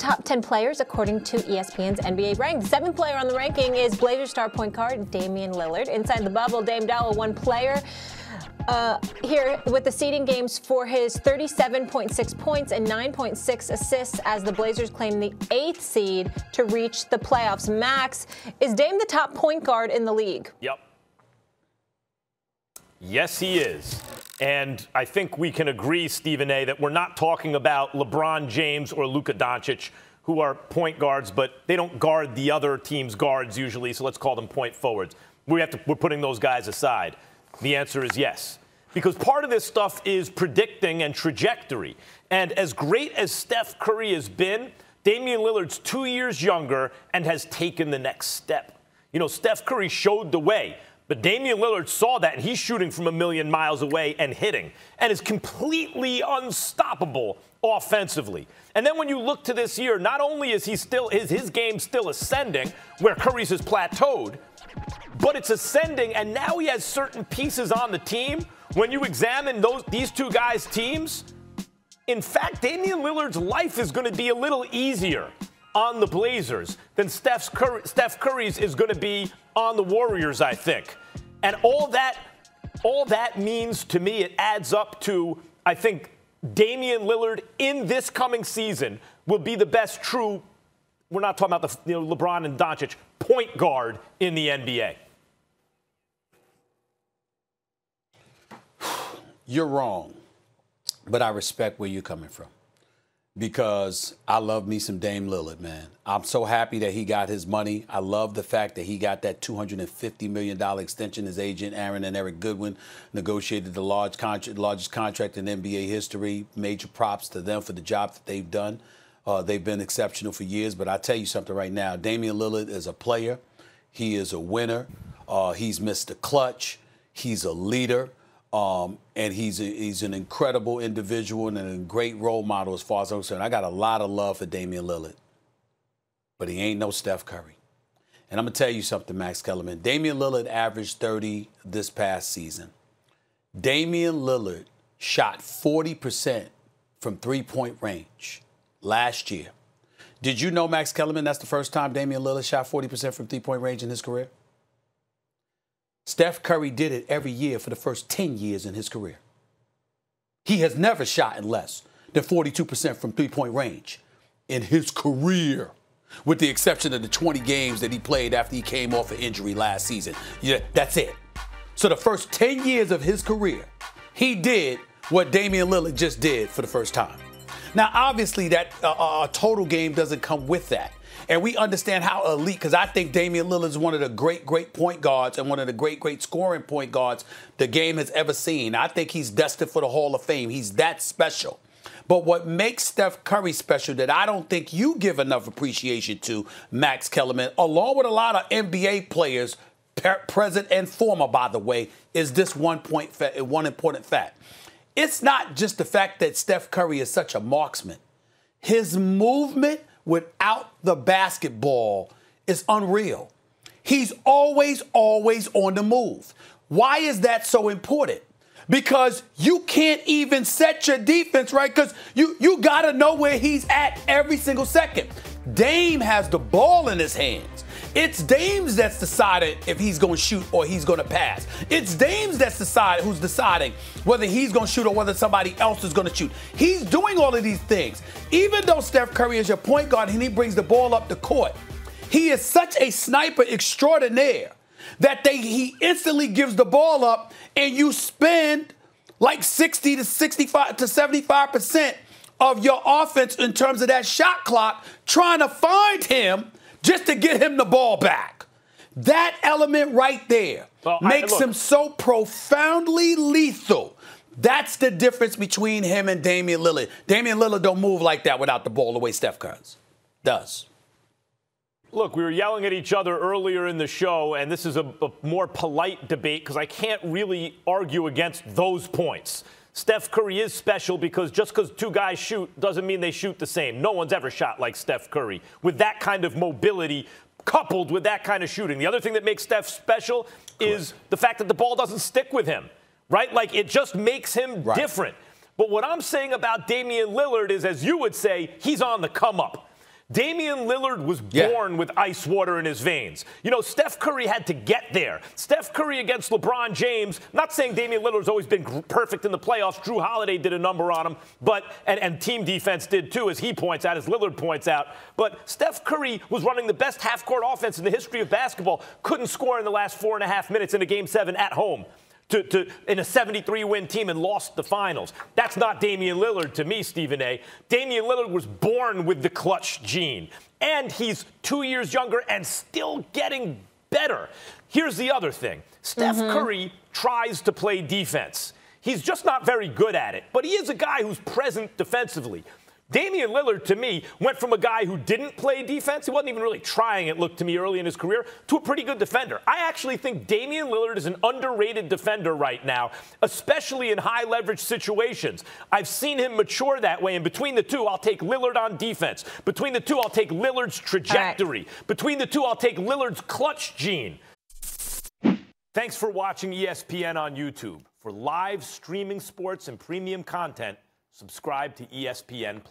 top 10 players according to ESPN's NBA ranks. Seventh player on the ranking is Blazers star point guard Damian Lillard. Inside the bubble, Dame Dow, one player here with the seeding games for his 37.6 points and 9.6 assists as the Blazers claim the 8th seed to reach the playoffs. Max, is Dame the top point guard in the league? Yep. Yes, he is. And I think we can agree, Stephen A., that we're not talking about LeBron James or Luka Doncic, who are point guards, but they don't guard the other team's guards usually, so let's call them point forwards. We're putting those guys aside. The answer is yes. Because part of this stuff is predicting and trajectory. And as great as Steph Curry has been, Damian Lillard's 2 years younger and has taken the next step. You know, Steph Curry showed the way, but Damian Lillard saw that, and he's shooting from a million miles away and hitting, and is completely unstoppable offensively. And then when you look to this year, not only is his game still ascending, where Curry's has plateaued, but it's ascending, and now he has certain pieces on the team. When you examine these two guys' teams, in fact, Damian Lillard's life is going to be a little easier on the Blazers than Steph Curry's is going to be on the Warriors, I think. And all that means to me, it adds up to, I think, Damian Lillard in this coming season will be the best true, we're not talking about the LeBron and Doncic, point guard in the NBA. You're wrong, but I respect where you're coming from because I love me some Dame Lillard, man. I'm so happy that he got his money. I love the fact that he got that $250 million extension. His agent, Aaron and Eric Goodwin, negotiated the largest contract in NBA history. Major props to them for the job that they've done. They've been exceptional for years, but I tell you something right now. Damian Lillard is a player. He is a winner. He's Mr. Clutch. He's a leader. And he's an incredible individual and a great role model as far as I'm concerned. I got a lot of love for Damian Lillard, but he ain't no Steph Curry. And I'm going to tell you something, Max Kellerman. Damian Lillard averaged 30 this past season. Damian Lillard shot 40% from three-point range last year. Did you know, Max Kellerman, that's the first time Damian Lillard shot 40% from three-point range in his career? Steph Curry did it every year for the first 10 years in his career. He has never shot in less than 42% from three-point range in his career, with the exception of the 20 games that he played after he came off an injury last season. Yeah, that's it. So the first 10 years of his career, he did what Damian Lillard just did for the first time. Now, obviously, that total game doesn't come with that. And we understand how elite, because I think Damian Lillard is one of the great point guards and one of the great scoring point guards the game has ever seen. I think he's destined for the Hall of Fame. He's that special. But what makes Steph Curry special that I don't think you give enough appreciation to, Max Kellerman, along with a lot of NBA players, present and former, by the way, is this one important fact. It's not just the fact that Steph Curry is such a marksman. His movement without the basketball is unreal. He's always on the move. Why is that so important? Because you can't even set your defense, right? Because you got to know where he's at every single second. Dame has the ball in his hands. It's Dame's that's decided if he's going to shoot or he's going to pass. It's Dame's that's who's deciding whether he's going to shoot or whether somebody else is going to shoot. He's doing all of these things. Even though Steph Curry is your point guard and he brings the ball up the court, he is such a sniper extraordinaire that he instantly gives the ball up and you spend like 60 to 65 to 75% of your offense in terms of that shot clock trying to find him just to get him the ball back. That element right there makes him so profoundly lethal. That's the difference between him and Damian Lillard. Damian Lillard don't move like that without the ball the way Steph Curry does. Look, we were yelling at each other earlier in the show, and this is a more polite debate because I can't really argue against those points. Steph Curry is special because just because two guys shoot doesn't mean they shoot the same. No one's ever shot like Steph Curry with that kind of mobility coupled with that kind of shooting. The other thing that makes Steph special is the fact that the ball doesn't stick with him, right? Like, it just makes him different. But what I'm saying about Damian Lillard is, as you would say, he's on the come up. Damian Lillard was born with ice water in his veins. You know, Steph Curry had to get there. Steph Curry against LeBron James, not saying Damian Lillard's always been perfect in the playoffs. Drew Holiday did a number on him, but and team defense did too, as he points out, as Lillard points out. But Steph Curry was running the best half-court offense in the history of basketball, couldn't score in the last 4.5 minutes in a Game 7 at home. In a 73-win team and lost the finals. That's not Damian Lillard to me, Stephen A. Damian Lillard was born with the clutch gene. And he's 2 years younger and still getting better. Here's the other thing. Steph Curry tries to play defense. He's just not very good at it. But he is a guy who's present defensively. Damian Lillard, to me, went from a guy who didn't play defense, he wasn't even really trying, it looked to me early in his career, to a pretty good defender. I actually think Damian Lillard is an underrated defender right now, especially in high-leverage situations. I've seen him mature that way, and between the two, I'll take Lillard on defense. Between the two, I'll take Lillard's trajectory. Right. Between the two, I'll take Lillard's clutch gene. Thanks for watching ESPN on YouTube. For live streaming sports and premium content, subscribe to ESPN+.